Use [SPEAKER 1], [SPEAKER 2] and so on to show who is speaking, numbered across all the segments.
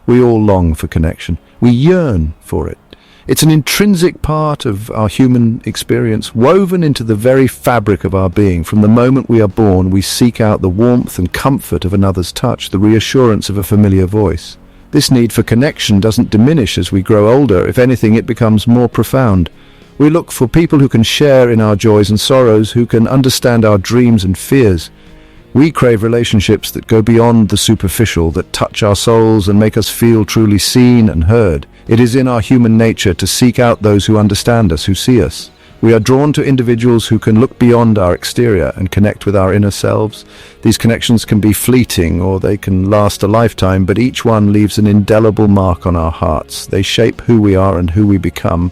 [SPEAKER 1] We all long for connection. We yearn for it. It's an intrinsic part of our human experience, woven into the very fabric of our being. From the moment we are born, we seek out the warmth and comfort of another's touch, the reassurance of a familiar voice. This need for connection doesn't diminish as we grow older. If anything, it becomes more profound. We look for people who can share in our joys and sorrows, who can understand our dreams and fears. We crave relationships that go beyond the superficial, that touch our souls and make us feel truly seen and heard. It is in our human nature to seek out those who understand us, who see us. We are drawn to individuals who can look beyond our exterior and connect with our inner selves. These connections can be fleeting or they can last a lifetime, but each one leaves an indelible mark on our hearts. They shape who we are and who we become.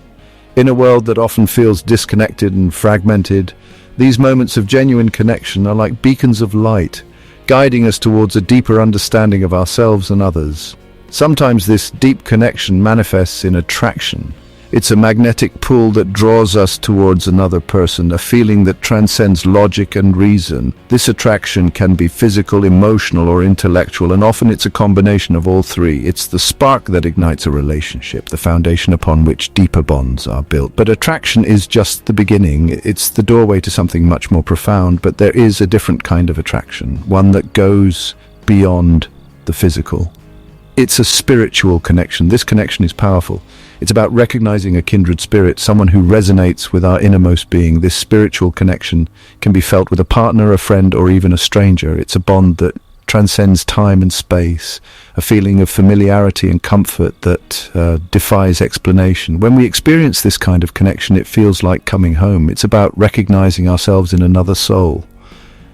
[SPEAKER 1] In a world that often feels disconnected and fragmented, these moments of genuine connection are like beacons of light, guiding us towards a deeper understanding of ourselves and others. Sometimes this deep connection manifests in attraction. It's a magnetic pull that draws us towards another person, a feeling that transcends logic and reason. This attraction can be physical, emotional, or intellectual, and often it's a combination of all three. It's the spark that ignites a relationship, the foundation upon which deeper bonds are built. But attraction is just the beginning. It's the doorway to something much more profound, but there is a different kind of attraction, one that goes beyond the physical. It's a spiritual connection. This connection is powerful. It's about recognizing a kindred spirit, someone who resonates with our innermost being. This spiritual connection can be felt with a partner, a friend, or even a stranger. It's a bond that transcends time and space, a feeling of familiarity and comfort that defies explanation. When we experience this kind of connection, it feels like coming home. It's about recognizing ourselves in another soul.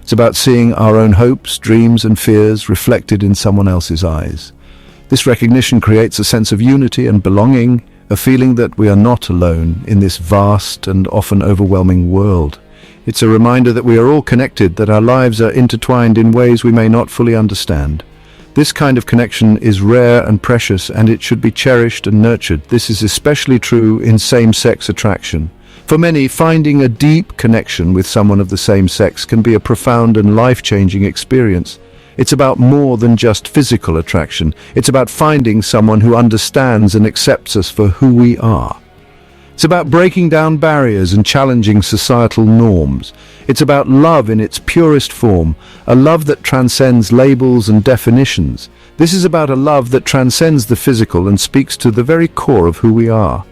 [SPEAKER 1] It's about seeing our own hopes, dreams, and fears reflected in someone else's eyes. This recognition creates a sense of unity and belonging, a feeling that we are not alone in this vast and often overwhelming world. It's a reminder that we are all connected, that our lives are intertwined in ways we may not fully understand. This kind of connection is rare and precious, and it should be cherished and nurtured. This is especially true in same-sex attraction. For many, finding a deep connection with someone of the same sex can be a profound and life-changing experience. It's about more than just physical attraction. It's about finding someone who understands and accepts us for who we are. It's about breaking down barriers and challenging societal norms. It's about love in its purest form, a love that transcends labels and definitions. This is about a love that transcends the physical and speaks to the very core of who we are.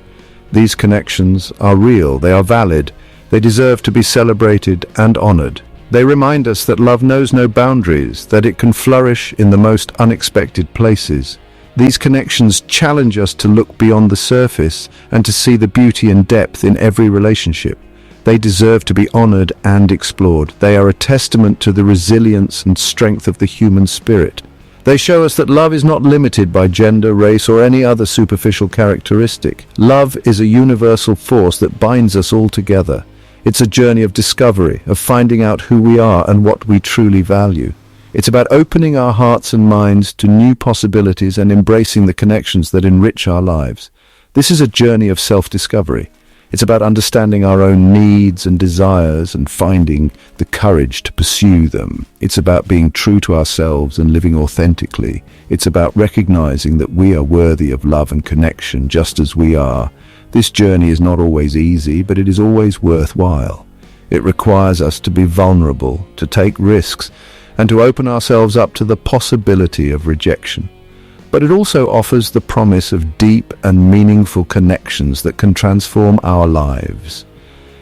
[SPEAKER 1] These connections are real, they are valid, they deserve to be celebrated and honored. They remind us that love knows no boundaries, that it can flourish in the most unexpected places. These connections challenge us to look beyond the surface and to see the beauty and depth in every relationship. They deserve to be honored and explored. They are a testament to the resilience and strength of the human spirit. They show us that love is not limited by gender, race, or any other superficial characteristic. Love is a universal force that binds us all together. It's a journey of discovery, of finding out who we are and what we truly value. It's about opening our hearts and minds to new possibilities and embracing the connections that enrich our lives. This is a journey of self-discovery. It's about understanding our own needs and desires and finding the courage to pursue them. It's about being true to ourselves and living authentically. It's about recognizing that we are worthy of love and connection just as we are. This journey is not always easy, but it is always worthwhile. It requires us to be vulnerable, to take risks, and to open ourselves up to the possibility of rejection. But it also offers the promise of deep and meaningful connections that can transform our lives.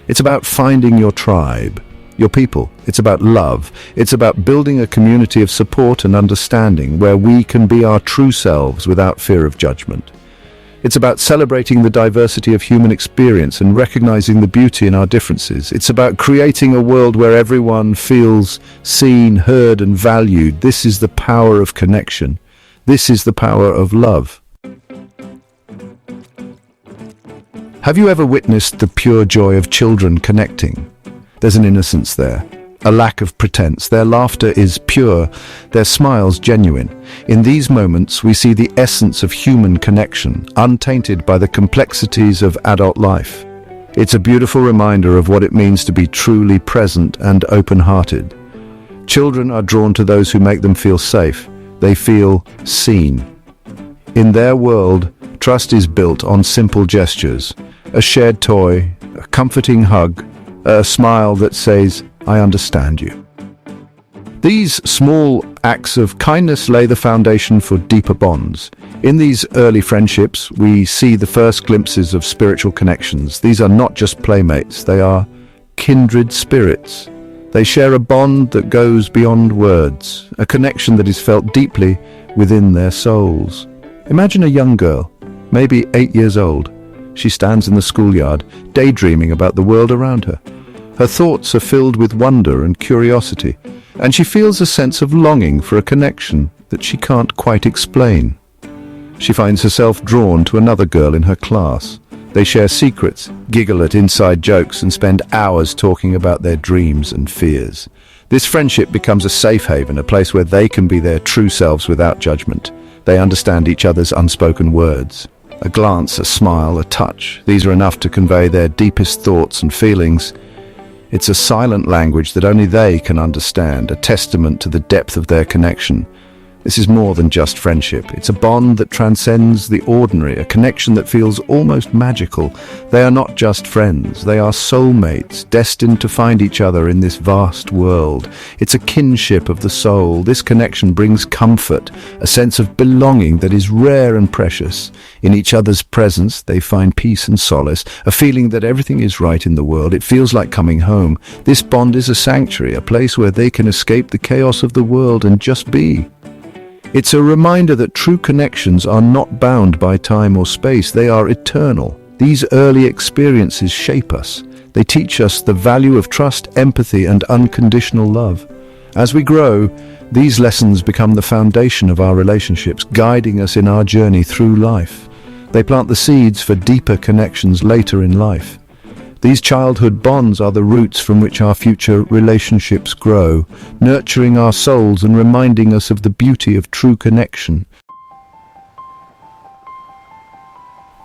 [SPEAKER 1] It's about finding your tribe, your people. It's about love. It's about building a community of support and understanding where we can be our true selves without fear of judgment. It's about celebrating the diversity of human experience and recognizing the beauty in our differences. It's about creating a world where everyone feels seen, heard, and valued. This is the power of connection. This is the power of love. Have you ever witnessed the pure joy of children connecting? There's an innocence there, a lack of pretense. Their laughter is pure, their smiles genuine. In these moments, we see the essence of human connection, untainted by the complexities of adult life. It's a beautiful reminder of what it means to be truly present and open-hearted. Children are drawn to those who make them feel safe. They feel seen. In their world, trust is built on simple gestures, a shared toy, a comforting hug, a smile that says, "I understand you." These small acts of kindness lay the foundation for deeper bonds. In these early friendships, we see the first glimpses of spiritual connections. These are not just playmates, they are kindred spirits. They share a bond that goes beyond words, a connection that is felt deeply within their souls. Imagine a young girl, maybe 8 years old. She stands in the schoolyard, daydreaming about the world around her. Her thoughts are filled with wonder and curiosity, and she feels a sense of longing for a connection that she can't quite explain. She finds herself drawn to another girl in her class. They share secrets, giggle at inside jokes, and spend hours talking about their dreams and fears. This friendship becomes a safe haven, a place where they can be their true selves without judgment. They understand each other's unspoken words. A glance, a smile, a touch, these are enough to convey their deepest thoughts and feelings. It's a silent language that only they can understand, a testament to the depth of their connection. This is more than just friendship. It's a bond that transcends the ordinary, a connection that feels almost magical. They are not just friends, they are soulmates, destined to find each other in this vast world. It's a kinship of the soul. This connection brings comfort, a sense of belonging that is rare and precious. In each other's presence, they find peace and solace, a feeling that everything is right in the world. It feels like coming home. This bond is a sanctuary, a place where they can escape the chaos of the world and just be. It's a reminder that true connections are not bound by time or space. They are eternal. These early experiences shape us. They teach us the value of trust, empathy, and unconditional love. As we grow, these lessons become the foundation of our relationships, guiding us in our journey through life. They plant the seeds for deeper connections later in life. These childhood bonds are the roots from which our future relationships grow, nurturing our souls and reminding us of the beauty of true connection.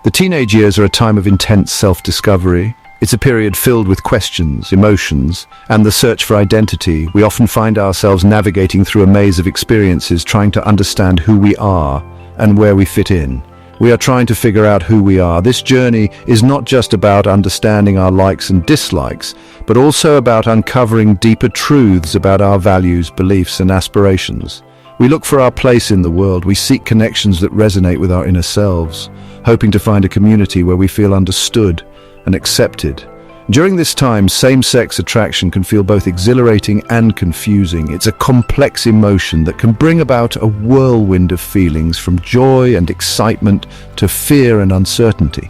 [SPEAKER 1] The teenage years are a time of intense self-discovery. It's a period filled with questions, emotions, and the search for identity. We often find ourselves navigating through a maze of experiences, trying to understand who we are and where we fit in. We are trying to figure out who we are. This journey is not just about understanding our likes and dislikes, but also about uncovering deeper truths about our values, beliefs, and aspirations. We look for our place in the world. We seek connections that resonate with our inner selves, hoping to find a community where we feel understood and accepted. During this time, same-sex attraction can feel both exhilarating and confusing. It's a complex emotion that can bring about a whirlwind of feelings, from joy and excitement to fear and uncertainty.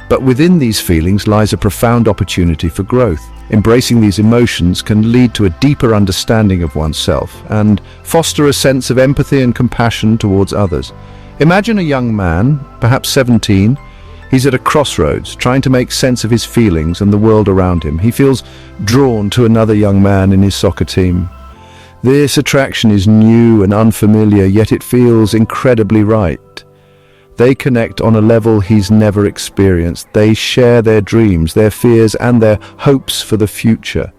[SPEAKER 1] But within these feelings lies a profound opportunity for growth. Embracing these emotions can lead to a deeper understanding of oneself and foster a sense of empathy and compassion towards others. Imagine a young man, perhaps 17, he's at a crossroads, trying to make sense of his feelings and the world around him. He feels drawn to another young man in his soccer team. This attraction is new and unfamiliar, yet it feels incredibly right. They connect on a level he's never experienced. They share their dreams, their fears, and their hopes for the future.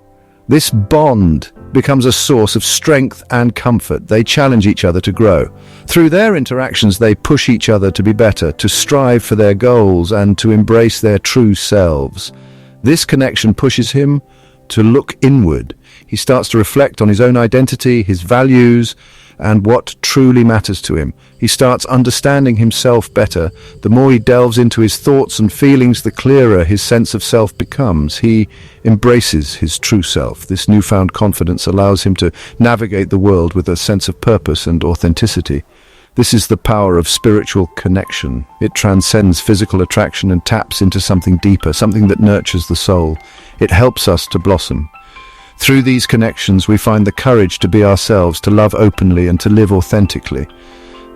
[SPEAKER 1] This bond becomes a source of strength and comfort. They challenge each other to grow. Through their interactions, they push each other to be better, to strive for their goals, and to embrace their true selves. This connection pushes him to look inward. He starts to reflect on his own identity, his values, and what truly matters to him. He starts understanding himself better. The more he delves into his thoughts and feelings, the clearer his sense of self becomes. He embraces his true self. This newfound confidence allows him to navigate the world with a sense of purpose and authenticity. This is the power of spiritual connection. It transcends physical attraction and taps into something deeper, something that nurtures the soul. It helps us to blossom. Through these connections, we find the courage to be ourselves, to love openly, and to live authentically.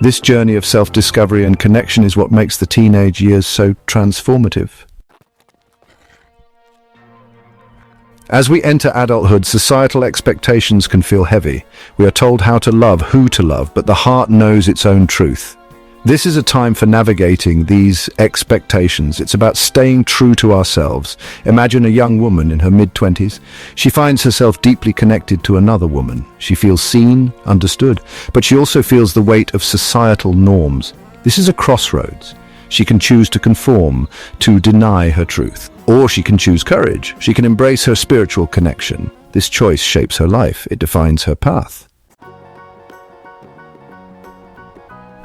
[SPEAKER 1] This journey of self-discovery and connection is what makes the teenage years so transformative. As we enter adulthood, societal expectations can feel heavy. We are told how to love, who to love, but the heart knows its own truth. This is a time for navigating these expectations. It's about staying true to ourselves. Imagine a young woman in her mid-20s. She finds herself deeply connected to another woman. She feels seen, understood, but she also feels the weight of societal norms. This is a crossroads. She can choose to conform, to deny her truth. Or she can choose courage. She can embrace her spiritual connection. This choice shapes her life. It defines her path.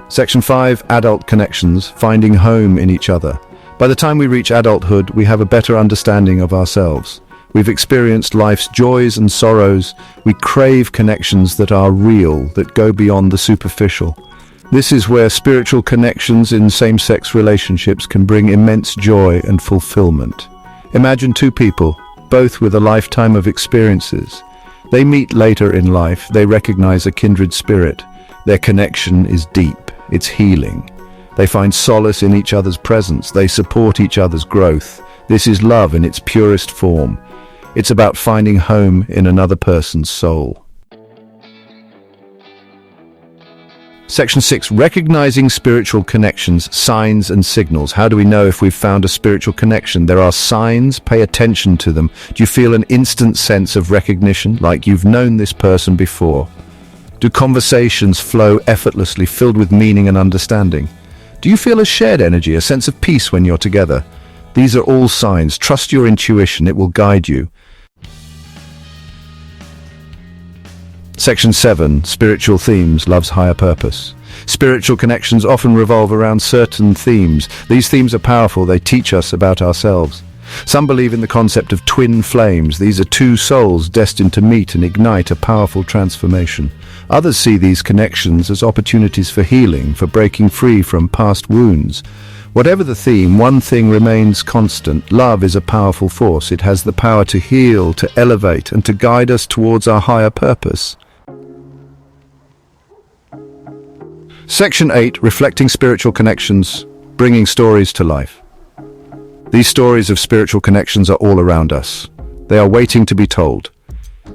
[SPEAKER 1] Section 5, Adult Connections, finding home in each other. By the time we reach adulthood, we have a better understanding of ourselves. We've experienced life's joys and sorrows. We crave connections that are real, that go beyond the superficial. This is where spiritual connections in same-sex relationships can bring immense joy and fulfillment. Imagine two people, both with a lifetime of experiences. They meet later in life. They recognize a kindred spirit. Their connection is deep. It's healing. They find solace in each other's presence. They support each other's growth. This is love in its purest form. It's about finding home in another person's soul. Section 6, recognizing spiritual connections, signs and signals. How do we know if we've found a spiritual connection? There are signs, pay attention to them. Do you feel an instant sense of recognition, like you've known this person before? Do conversations flow effortlessly, filled with meaning and understanding? Do you feel a shared energy, a sense of peace when you're together? These are all signs. Trust your intuition, it will guide you. Section 7, spiritual themes, love's higher purpose. Spiritual connections often revolve around certain themes. These themes are powerful, they teach us about ourselves. Some believe in the concept of twin flames. These are two souls destined to meet and ignite a powerful transformation. Others see these connections as opportunities for healing, for breaking free from past wounds. Whatever the theme, one thing remains constant. Love is a powerful force. It has the power to heal, to elevate, and to guide us towards our higher purpose. Section 8, reflecting spiritual connections, bringing stories to life. These stories of spiritual connections are all around us. They are waiting to be told.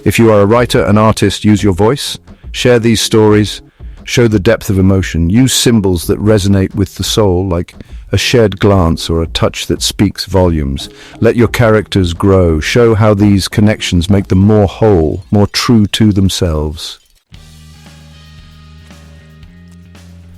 [SPEAKER 1] If you are a writer, an artist, use your voice. Share these stories. Show the depth of emotion. Use symbols that resonate with the soul, like a shared glance or a touch that speaks volumes. Let your characters grow. Show how these connections make them more whole, more true to themselves.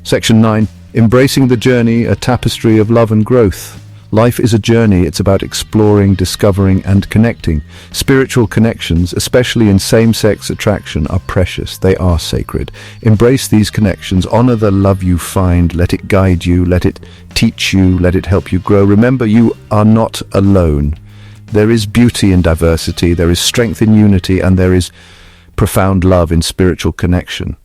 [SPEAKER 1] Section 9, embracing the journey, a tapestry of love and growth. Life is a journey. It's about exploring, discovering, and connecting. Spiritual connections, especially in same-sex attraction, are precious. They are sacred. Embrace these connections. Honor the love you find. Let it guide you. Let it teach you. Let it help you grow. Remember, you are not alone. There is beauty in diversity. There is strength in unity, and there is profound love in spiritual connection.